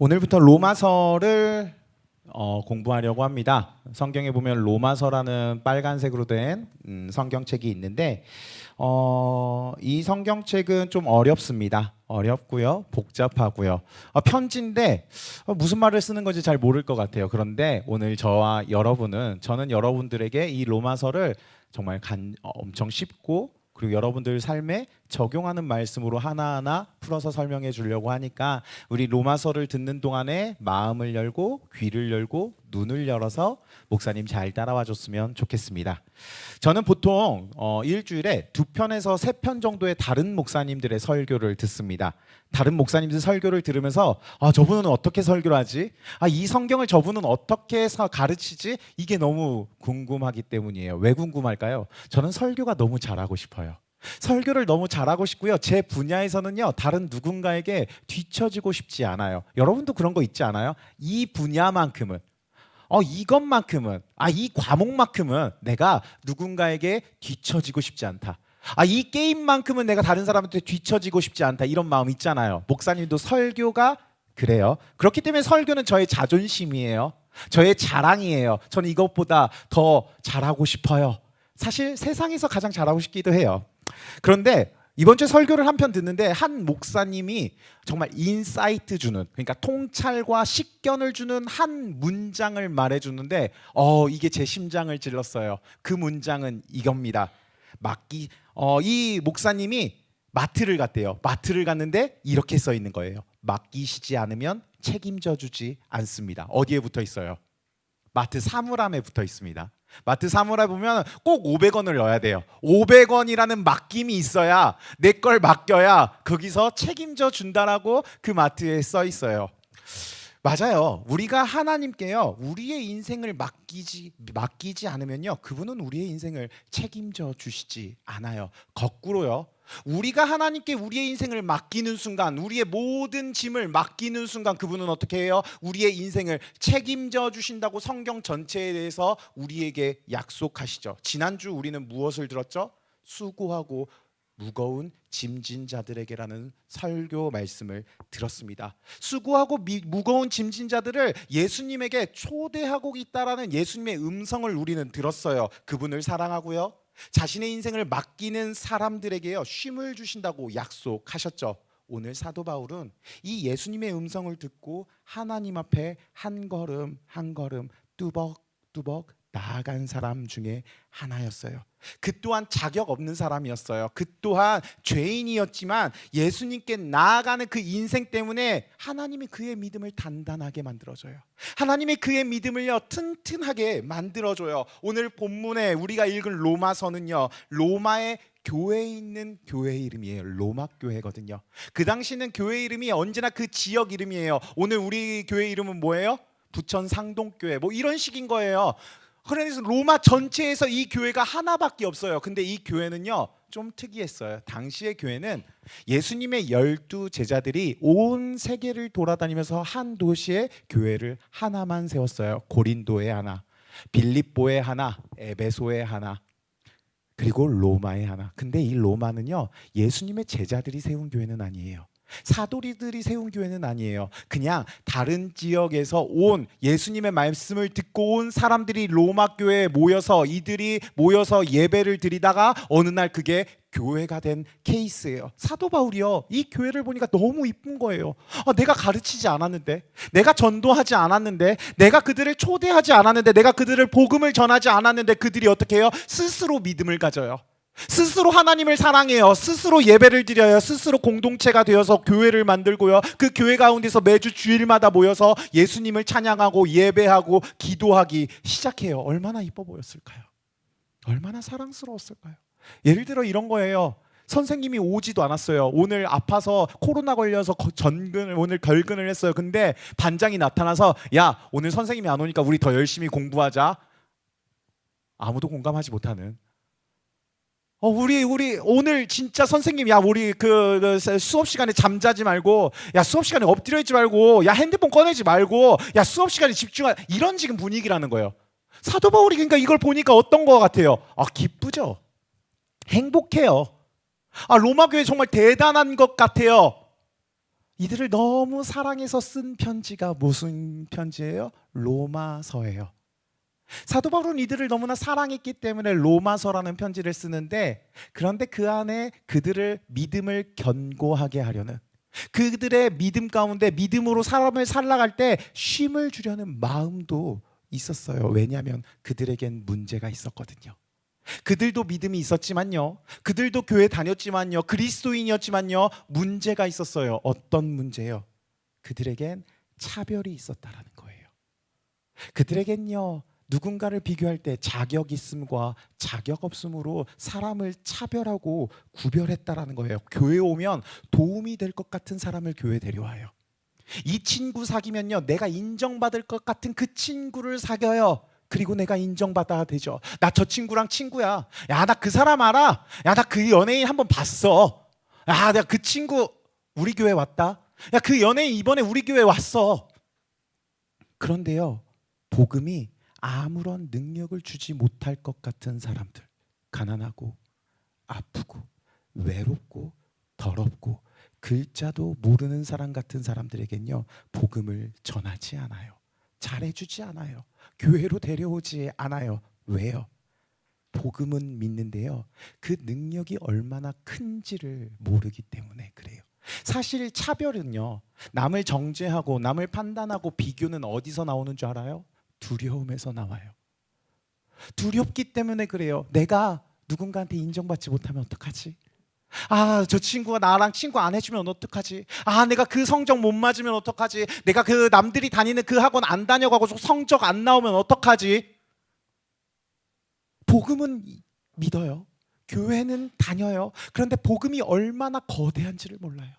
오늘부터 로마서를 공부하려고 합니다. 성경에 보면 로마서라는 빨간색으로 된 성경책이 있는데 이 성경책은 좀 어렵습니다. 어렵고요, 복잡하고요. 편지인데 무슨 말을 쓰는 건지 잘 모를 것 같아요. 그런데 오늘 저는 여러분들에게 이 로마서를 정말 엄청 쉽고 그리고 여러분들 삶에 적용하는 말씀으로 하나하나 풀어서 설명해 주려고 하니까 우리 로마서를 듣는 동안에 마음을 열고 귀를 열고 눈을 열어서 목사님 잘 따라와 줬으면 좋겠습니다. 저는 보통 일주일에 2편에서 3편 정도의 다른 목사님들의 설교를 듣습니다. 다른 목사님들 설교를 들으면서 저분은 어떻게 설교를 하지? 이 성경을 저분은 어떻게 해서 가르치지? 이게 너무 궁금하기 때문이에요. 왜 궁금할까요? 저는 설교가 너무 잘하고 싶어요. 설교를 너무 잘하고 싶고요. 제 분야에서는요, 다른 누군가에게 뒤처지고 싶지 않아요. 여러분도 그런 거 있지 않아요? 이 분야만큼은, 이것만큼은, 이 과목만큼은 내가 누군가에게 뒤처지고 싶지 않다. 이 게임만큼은 내가 다른 사람한테 뒤처지고 싶지 않다. 이런 마음 있잖아요. 목사님도 설교가 그래요. 그렇기 때문에 설교는 저의 자존심이에요. 저의 자랑이에요. 저는 이것보다 더 잘하고 싶어요. 사실 세상에서 가장 잘하고 싶기도 해요. 그런데 이번 주에 설교를 한 편 듣는데 한 목사님이 정말 인사이트 주는, 그러니까 통찰과 식견을 주는 한 문장을 말해주는데 이게 제 심장을 찔렀어요. 그 문장은 이겁니다. 이 목사님이 마트를 갔대요. 마트를 갔는데 이렇게 써 있는 거예요. 맡기시지 않으면 책임져 주지 않습니다. 어디에 붙어 있어요? 마트 사물함에 붙어 있습니다. 마트 사물함에 보면 꼭 500원을 넣어야 돼요. 500원이라는 맡김이 있어야, 내 걸 맡겨야 거기서 책임져 준다라고 그 마트에 써 있어요. 맞아요. 우리가 하나님께요, 우리의 인생을 맡기지 않으면요, 그분은 우리의 인생을 책임져 주시지 않아요. 거꾸로요. 우리가 하나님께 우리의 인생을 맡기는 순간, 우리의 모든 짐을 맡기는 순간 그분은 어떻게 해요? 우리의 인생을 책임져 주신다고 성경 전체에 대해서 우리에게 약속하시죠. 지난주 우리는 무엇을 들었죠? 수고하고 무거운 짐진 자들에게라는 설교 말씀을 들었습니다. 수고하고 무거운 짐진 자들을 예수님에게 초대하고 있다라는 예수님의 음성을 우리는 들었어요. 그분을 사랑하고요, 자신의 인생을 맡기는 사람들에게요, 쉼을 주신다고 약속하셨죠. 오늘 사도 바울은 이 예수님의 음성을 듣고 하나님 앞에 한 걸음 한 걸음 뚜벅뚜벅 나아간 사람 중에 하나였어요. 그 또한 자격 없는 사람이었어요. 그 또한 죄인이었지만 예수님께 나아가는 그 인생 때문에 하나님이 그의 믿음을 단단하게 만들어줘요. 하나님이 그의 믿음을요, 튼튼하게 만들어줘요. 오늘 본문에 우리가 읽은 로마서는요, 로마의 교회에 있는 교회 이름이에요. 로마 교회거든요. 그 당시는 교회 이름이 언제나 그 지역 이름이에요. 오늘 우리 교회 이름은 뭐예요? 부천 상동교회, 뭐 이런 식인 거예요. 그래서 로마 전체에서 이 교회가 하나밖에 없어요. 근데 이 교회는요, 좀 특이했어요. 당시의 교회는 예수님의 12 제자들이 온 세계를 돌아다니면서 한 도시에 교회를 하나만 세웠어요. 고린도에 하나, 빌립보에 하나, 에베소에 하나, 그리고 로마에 하나. 근데 이 로마는요, 예수님의 제자들이 세운 교회는 아니에요. 사도리들이 세운 교회는 아니에요. 그냥 다른 지역에서 온, 예수님의 말씀을 듣고 온 사람들이 로마 교회에 모여서, 이들이 모여서 예배를 드리다가 어느 날 그게 교회가 된 케이스예요. 사도 바울이요, 이 교회를 보니까 너무 이쁜 거예요. 내가 가르치지 않았는데, 내가 전도하지 않았는데, 내가 그들을 초대하지 않았는데, 내가 그들을 복음을 전하지 않았는데 그들이 어떻게 해요? 스스로 믿음을 가져요. 스스로 하나님을 사랑해요. 스스로 예배를 드려요. 스스로 공동체가 되어서 교회를 만들고요, 그 교회 가운데서 매주 주일마다 모여서 예수님을 찬양하고 예배하고 기도하기 시작해요. 얼마나 이뻐 보였을까요? 얼마나 사랑스러웠을까요? 예를 들어 이런 거예요. 선생님이 오지도 않았어요. 오늘 아파서 코로나 걸려서 오늘 결근을 했어요. 근데 반장이 나타나서, 야, 오늘 선생님이 안 오니까 우리 더 열심히 공부하자. 아무도 공감하지 못하는, 우리 오늘 진짜 선생님, 야, 우리 그 수업 시간에 잠자지 말고, 야, 수업 시간에 엎드려 있지 말고, 야, 핸드폰 꺼내지 말고, 야, 수업 시간에 집중하자, 이런 지금 분위기라는 거예요. 사도 바울이 그러니까 이걸 보니까 어떤 거 같아요? 기쁘죠. 행복해요. 로마 교회 정말 대단한 것 같아요. 이들을 너무 사랑해서 쓴 편지가 무슨 편지예요? 로마서예요. 사도 바울은 이들을 너무나 사랑했기 때문에 로마서라는 편지를 쓰는데, 그런데 그 안에 그들을 믿음을 견고하게 하려는, 그들의 믿음 가운데 믿음으로 사람을 살아갈 때 쉼을 주려는 마음도 있었어요. 왜냐하면 그들에겐 문제가 있었거든요. 그들도 믿음이 있었지만요, 그들도 교회 다녔지만요, 그리스도인이었지만요, 문제가 있었어요. 어떤 문제요? 그들에겐 차별이 있었다라는 거예요. 그들에겐요, 누군가를 비교할 때 자격 있음과 자격 없음으로 사람을 차별하고 구별했다라는 거예요. 교회 오면 도움이 될 것 같은 사람을 교회 데려와요. 이 친구 사귀면요, 내가 인정받을 것 같은 그 친구를 사귀어요. 그리고 내가 인정받아야 되죠. 나 저 친구랑 친구야. 야, 나 그 사람 알아. 야, 나 그 연예인 한번 봤어. 야, 내가 그 친구 우리 교회 왔다. 야, 그 연예인 이번에 우리 교회 왔어. 그런데요, 복음이 아무런 능력을 주지 못할 것 같은 사람들, 가난하고 아프고 외롭고 더럽고 글자도 모르는 사람 같은 사람들에겐요, 복음을 전하지 않아요. 잘해주지 않아요. 교회로 데려오지 않아요. 왜요? 복음은 믿는데요, 그 능력이 얼마나 큰지를 모르기 때문에 그래요. 사실 차별은요, 남을 정죄하고 남을 판단하고 비교는 어디서 나오는 줄 알아요? 두려움에서 나와요. 두렵기 때문에 그래요. 내가 누군가한테 인정받지 못하면 어떡하지? 아, 저 친구가 나랑 친구 안 해주면 어떡하지? 아, 내가 그 성적 못 맞으면 어떡하지? 내가 그 남들이 다니는 그 학원 안 다녀가고 성적 안 나오면 어떡하지? 복음은 믿어요. 교회는 다녀요. 그런데 복음이 얼마나 거대한지를 몰라요.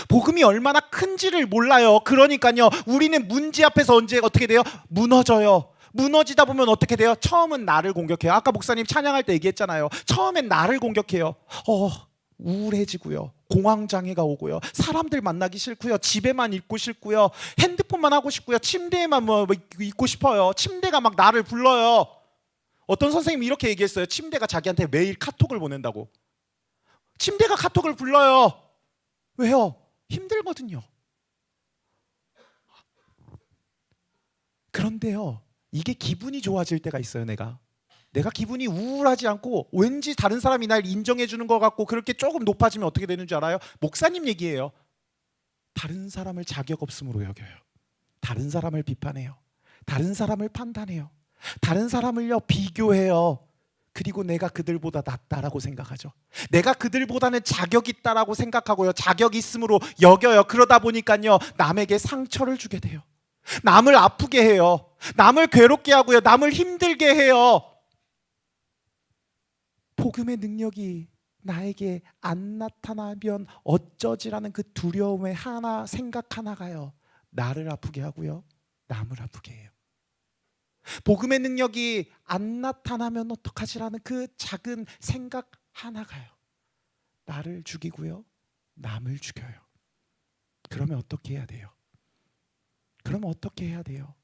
복음이 얼마나 큰지를 몰라요. 그러니까요, 우리는 문제 앞에서 언제 어떻게 돼요? 무너져요. 무너지다 보면 어떻게 돼요? 처음은 나를 공격해요. 아까 목사님 찬양할 때 얘기했잖아요. 처음엔 나를 공격해요. 우울해지고요, 공황장애가 오고요, 사람들 만나기 싫고요, 집에만 있고 싶고요, 핸드폰만 하고 싶고요, 침대에만 있고 싶어요. 침대가 막 나를 불러요. 어떤 선생님이 이렇게 얘기했어요. 침대가 자기한테 매일 카톡을 보낸다고. 침대가 카톡을 불러요. 왜요? 힘들거든요. 그런데요, 이게 기분이 좋아질 때가 있어요. 내가 기분이 우울하지 않고 왠지 다른 사람이 날 인정해 주는 것 같고 그렇게 조금 높아지면 어떻게 되는 줄 알아요? 목사님 얘기예요. 다른 사람을 자격 없음으로 여겨요. 다른 사람을 비판해요. 다른 사람을 판단해요. 다른 사람을요, 비교해요. 그리고 내가 그들보다 낫다라고 생각하죠. 내가 그들보다는 자격 있다라고 생각하고요, 자격 있음으로 여겨요. 그러다 보니까요, 남에게 상처를 주게 돼요. 남을 아프게 해요. 남을 괴롭게 하고요, 남을 힘들게 해요. 복음의 능력이 나에게 안 나타나면 어쩌지라는 그 두려움의 생각 하나가요, 나를 아프게 하고요, 남을 아프게 해요. 복음의 능력이 안 나타나면 어떡하지라는 그 작은 생각 하나가요, 나를 죽이고요, 남을 죽여요. 그러면 어떻게 해야 돼요?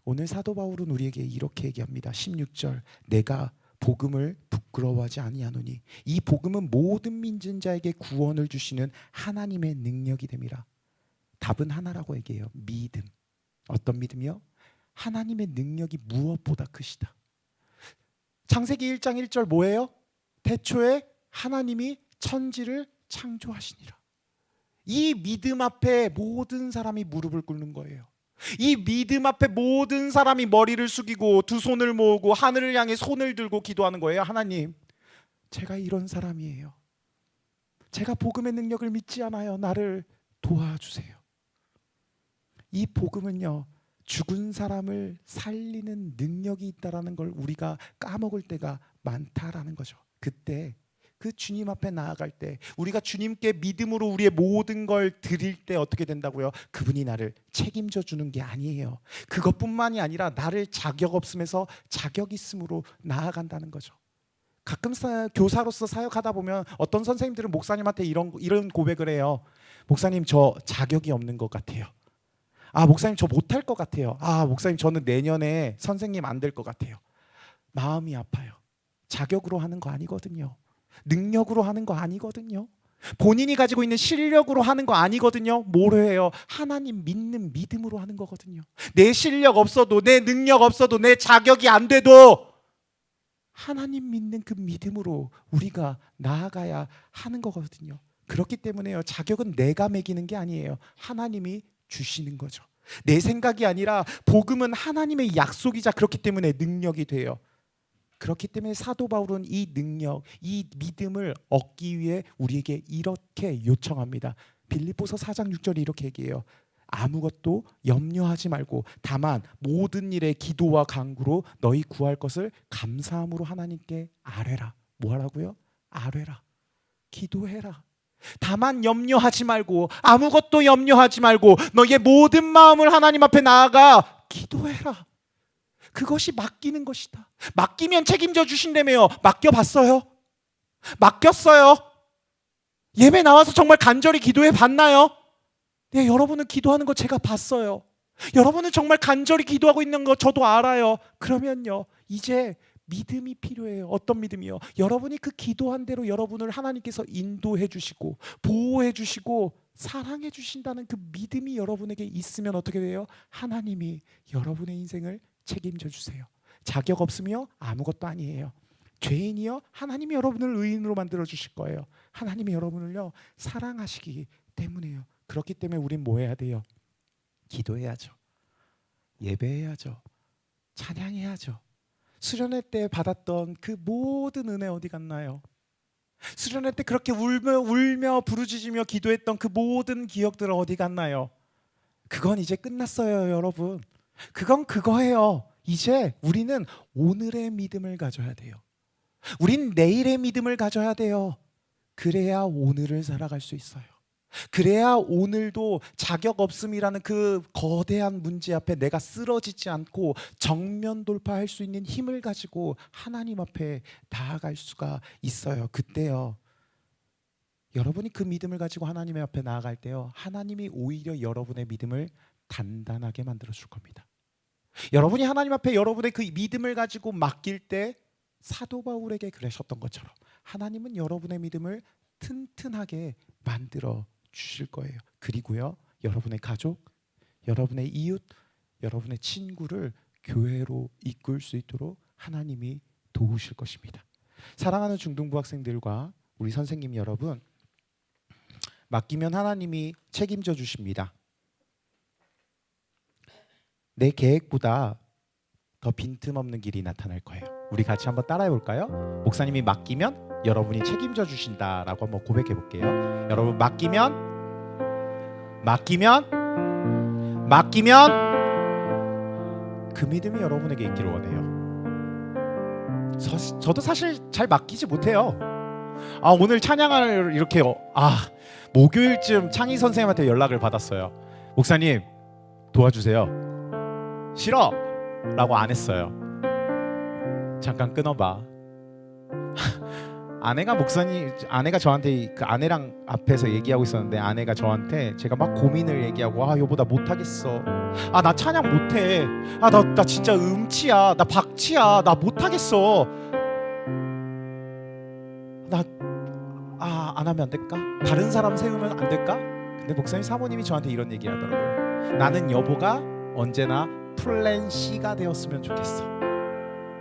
오늘 사도 바울은 우리에게 이렇게 얘기합니다. 16절, 내가 복음을 부끄러워하지 아니하노니 이 복음은 모든 믿는 자에게 구원을 주시는 하나님의 능력이 됨이라. 답은 하나라고 얘기해요. 믿음. 어떤 믿음이요? 하나님의 능력이 무엇보다 크시다. 창세기 1장 1절 뭐예요? 태초에 하나님이 천지를 창조하시니라. 이 믿음 앞에 모든 사람이 무릎을 꿇는 거예요. 이 믿음 앞에 모든 사람이 머리를 숙이고 두 손을 모으고 하늘을 향해 손을 들고 기도하는 거예요. 하나님, 제가 이런 사람이에요. 제가 복음의 능력을 믿지 않아요. 나를 도와주세요. 이 복음은요, 죽은 사람을 살리는 능력이 있다라는 걸 우리가 까먹을 때가 많다라는 거죠. 그때 그 주님 앞에 나아갈 때, 우리가 주님께 믿음으로 우리의 모든 걸 드릴 때 어떻게 된다고요? 그분이 나를 책임져 주는 게 아니에요. 그것뿐만이 아니라 나를 자격 없음에서 자격 있음으로 나아간다는 거죠. 가끔 교사로서 사역하다 보면 어떤 선생님들은 목사님한테 이런 고백을 해요. 목사님, 저 자격이 없는 것 같아요. 아, 목사님, 저 못할 것 같아요. 아, 목사님, 저는 내년에 선생님 안 될 것 같아요. 마음이 아파요. 자격으로 하는 거 아니거든요. 능력으로 하는 거 아니거든요. 본인이 가지고 있는 실력으로 하는 거 아니거든요. 뭐로 해요? 하나님 믿는 믿음으로 하는 거거든요. 내 실력 없어도, 내 능력 없어도, 내 자격이 안 돼도 하나님 믿는 그 믿음으로 우리가 나아가야 하는 거거든요. 그렇기 때문에요, 자격은 내가 매기는 게 아니에요. 하나님이 주시는 거죠. 내 생각이 아니라 복음은 하나님의 약속이자 그렇기 때문에 능력이 돼요. 그렇기 때문에 사도 바울은 이 능력, 이 믿음을 얻기 위해 우리에게 이렇게 요청합니다. 빌립보서 4장 6절에 이렇게 얘기해요. 아무것도 염려하지 말고 다만 모든 일에 기도와 간구로 너희 구할 것을 감사함으로 하나님께 아뢰라. 뭐 하라고요? 아뢰라. 기도해라. 다만 염려하지 말고, 아무것도 염려하지 말고 너의 모든 마음을 하나님 앞에 나아가 기도해라. 그것이 맡기는 것이다. 맡기면 책임져 주신다며요. 맡겨봤어요? 맡겼어요? 예배 나와서 정말 간절히 기도해 봤나요? 네, 여러분은 기도하는 거 제가 봤어요. 여러분은 정말 간절히 기도하고 있는 거 저도 알아요. 그러면요, 이제 믿음이 필요해요. 어떤 믿음이요? 여러분이 그 기도한 대로 여러분을 하나님께서 인도해 주시고 보호해 주시고 사랑해 주신다는 그 믿음이 여러분에게 있으면 어떻게 돼요? 하나님이 여러분의 인생을 책임져 주세요. 자격 없으며 아무것도 아니에요. 죄인이요, 하나님이 여러분을 의인으로 만들어 주실 거예요. 하나님이 여러분을요 사랑하시기 때문에요. 그렇기 때문에 우린 뭐 해야 돼요? 기도해야죠. 예배해야죠. 찬양해야죠. 수련회 때 받았던 그 모든 은혜 어디 갔나요? 수련회 때 그렇게 울며 부르짖으며 기도했던 그 모든 기억들 어디 갔나요? 그건 이제 끝났어요, 여러분. 그건 그거예요. 이제 우리는 오늘의 믿음을 가져야 돼요. 우린 내일의 믿음을 가져야 돼요. 그래야 오늘을 살아갈 수 있어요. 그래야 오늘도 자격 없음이라는 그 거대한 문제 앞에 내가 쓰러지지 않고 정면 돌파할 수 있는 힘을 가지고 하나님 앞에 나아갈 수가 있어요. 그때요, 여러분이 그 믿음을 가지고 하나님 앞에 나아갈 때요, 하나님이 오히려 여러분의 믿음을 단단하게 만들어 줄 겁니다. 여러분이 하나님 앞에 여러분의 그 믿음을 가지고 맡길 때 사도 바울에게 그러셨던 것처럼 하나님은 여러분의 믿음을 튼튼하게 만들어 주실 거예요. 그리고요, 여러분의 가족, 여러분의 이웃, 여러분의 친구를 교회로 이끌 수 있도록 하나님이 도우실 것입니다. 사랑하는 중등부 학생들과 우리 선생님 여러분, 맡기면 하나님이 책임져 주십니다. 내 계획보다 더 빈틈없는 길이 나타날 거예요. 우리 같이 한번 따라해 볼까요? 목사님이 맡기면 여러분이 책임져 주신다라고 한번 고백해 볼게요. 여러분, 맡기면 그 믿음이 여러분에게 있기를 원해요. 저도 사실 잘 맡기지 못해요. 오늘 찬양을 이렇게 목요일쯤 창희 선생님한테 연락을 받았어요. 목사님 도와주세요. 싫어 라고 안 했어요. 잠깐 끊어봐. 아내가 저한테 그 아내랑 앞에서 얘기하고 있었는데 아내가 저한테 제가 막 고민을 얘기하고 여보 나 못하겠어. 나 찬양 못해. 나 진짜 음치야. 나 박치야. 나 못하겠어. 안 하면 안 될까? 다른 사람 세우면 안 될까? 근데 목사님 사모님이 저한테 이런 얘기 하더라고요. 나는 여보가 언제나 플랜 C가 되었으면 좋겠어.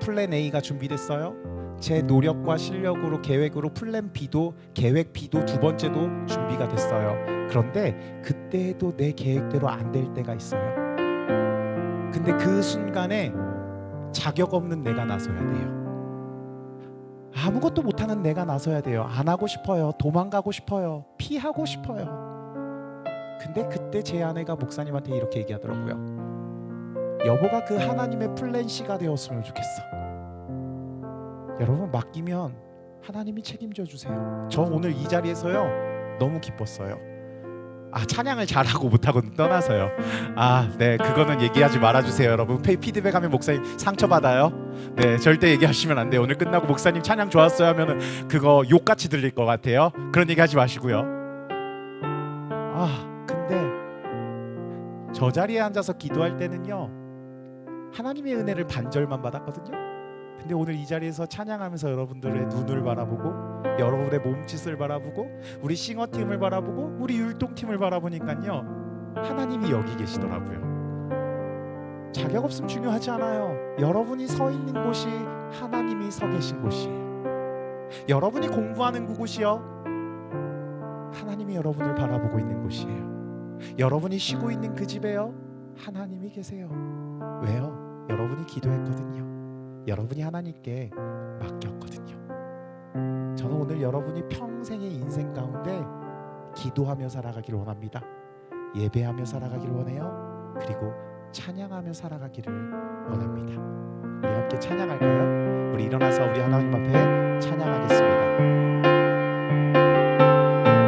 플랜 A가 준비됐어요. 제 노력과 실력으로 계획으로 플랜 B도 계획 B도 두 번째도 준비가 됐어요. 그런데 그때도 내 계획대로 안 될 때가 있어요. 근데 그 순간에 자격 없는 내가 나서야 돼요. 아무것도 못하는 내가 나서야 돼요. 안 하고 싶어요. 도망가고 싶어요. 피하고 싶어요. 근데 그때 제 아내가 목사님한테 이렇게 얘기하더라고요. 여보가 그 하나님의 플랜 C가 되었으면 좋겠어. 여러분, 맡기면 하나님이 책임져 주세요. 저 오늘 이 자리에서요 너무 기뻤어요. 찬양을 잘하고 못하고는 떠나서요. 네, 그거는 얘기하지 말아주세요. 여러분, 피드백하면 목사님 상처받아요. 네, 절대 얘기하시면 안 돼요. 오늘 끝나고 목사님 찬양 좋았어요 하면은 그거 욕같이 들릴 것 같아요. 그런 얘기 하지 마시고요. 근데 저 자리에 앉아서 기도할 때는요, 하나님의 은혜를 반절만 받았거든요. 근데 근데 오늘 이 자리에서 찬양하면서 여러분들의 눈을 바라보고 여러분의 몸짓을 바라보고 우리 싱어팀을 바라보고 우리 율동팀을 바라보니까요, 하나님이 여기 계시더라고요. 자격 없음 중요하지 않아요. 여러분이 서 있는 곳이 하나님이 서 계신 곳이에요. 여러분이 공부하는 그곳이요, 하나님이 여러분을 바라보고 있는 곳이에요. 여러분이 쉬고 있는 그 집에요, 하나님이 계세요. 왜요? 여러분이 기도했거든요. 여러분이 하나님께 맡겼거든요. 저는 오늘 여러분이 평생의 인생 가운데 기도하며 살아가기를 원합니다. 예배하며 살아가기를 원해요. 그리고 찬양하며 살아가기를 원합니다. 우리 함께 찬양할까요? 우리 일어나서 우리 하나님 앞에 찬양하겠습니다.